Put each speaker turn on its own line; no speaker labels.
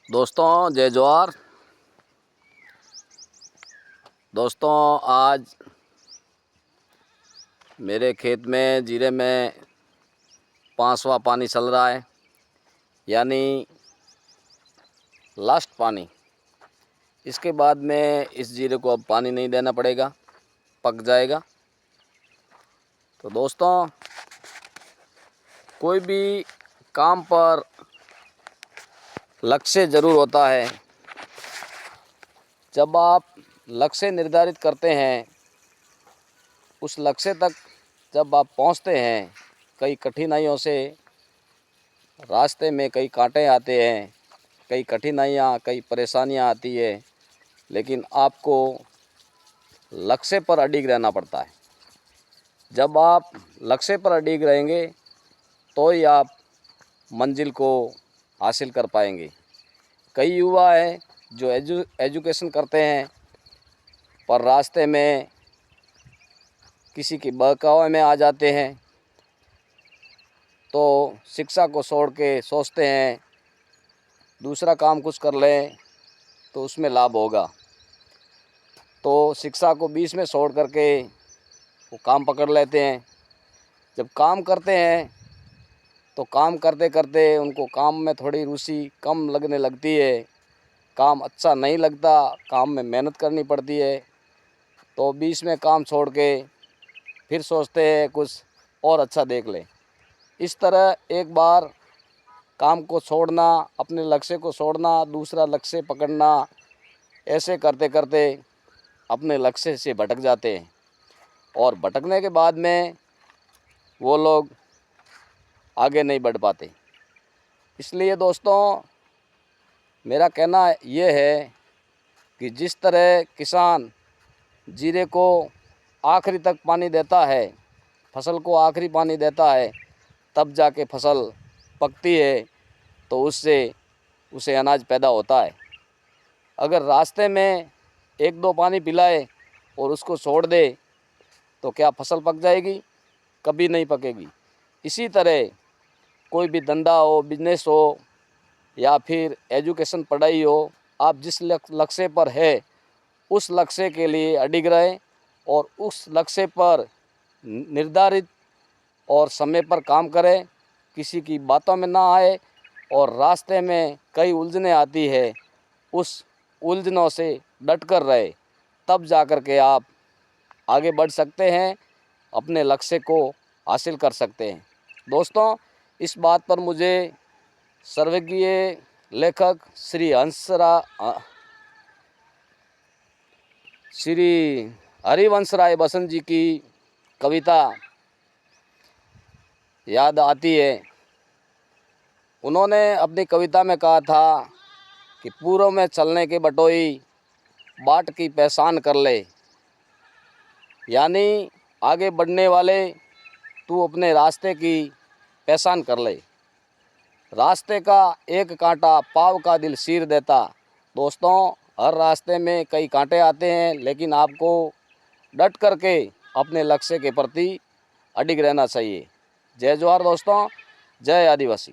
दोस्तों जय जोहार। दोस्तों आज मेरे खेत में जीरे में 5वां पानी चल रहा है, यानी लास्ट पानी। इसके बाद में इस जीरे को अब पानी नहीं देना पड़ेगा, पक जाएगा। तो दोस्तों कोई भी काम पर लक्ष्य ज़रूर होता है। जब आप लक्ष्य निर्धारित करते हैं, उस लक्ष्य तक जब आप पहुंचते हैं, कई कठिनाइयों से रास्ते में कई कांटे आते हैं, कई कठिनाइयाँ, कई परेशानियाँ आती है, लेकिन आपको लक्ष्य पर अडिग रहना पड़ता है। जब आप लक्ष्य पर अडिग रहेंगे तो ही आप मंजिल को हासिल कर पाएंगे। कई युवा हैं जो एजुकेशन करते हैं, पर रास्ते में किसी की बहकावे में आ जाते हैं, तो शिक्षा को छोड़ के सोचते हैं दूसरा काम कुछ कर लें तो उसमें लाभ होगा। तो शिक्षा को बीच में छोड़ करके वो काम पकड़ लेते हैं। जब काम करते हैं तो काम करते करते उनको काम में थोड़ी रुचि कम लगने लगती है, काम अच्छा नहीं लगता, काम में मेहनत करनी पड़ती है। तो बीच में काम छोड़ के फिर सोचते हैं कुछ और अच्छा देख लें। इस तरह एक बार काम को छोड़ना, अपने लक्ष्य को छोड़ना, दूसरा लक्ष्य पकड़ना, ऐसे करते करते अपने लक्ष्य से भटक जाते हैं। और भटकने के बाद में वो लोग आगे नहीं बढ़ पाते। इसलिए दोस्तों मेरा कहना ये है कि जिस तरह किसान जीरे को आखिरी तक पानी देता है, फसल को आखिरी पानी देता है, तब जाके फसल पकती है, तो उससे उसे अनाज पैदा होता है। अगर रास्ते में एक दो पानी पिलाए और उसको छोड़ दे तो क्या फसल पक जाएगी? कभी नहीं पकेगी। इसी तरह कोई भी धंधा हो, बिजनेस हो, या फिर एजुकेशन पढ़ाई हो, आप जिस लक्ष्य पर है उस लक्ष्य के लिए अडिग रहें और उस लक्ष्य पर निर्धारित और समय पर काम करें, किसी की बातों में ना आए। और रास्ते में कई उलझनें आती है, उस उलझनों से डट कर रहे, तब जा कर के आप आगे बढ़ सकते हैं, अपने लक्ष्य को हासिल कर सकते हैं। दोस्तों इस बात पर मुझे सर्वज्ञ लेखक श्री हरिवंश राय बसंत जी की कविता याद आती है। उन्होंने अपनी कविता में कहा था कि पूर्व में चलने के बटोई बाट की पहचान कर ले, यानी आगे बढ़ने वाले तू अपने रास्ते की पहचान कर ले। रास्ते का एक कांटा पाव का दिल चीर देता। दोस्तों हर रास्ते में कई कांटे आते हैं, लेकिन आपको डट करके अपने लक्ष्य के प्रति अडिग रहना चाहिए। जय जोहार दोस्तों, जय आदिवासी।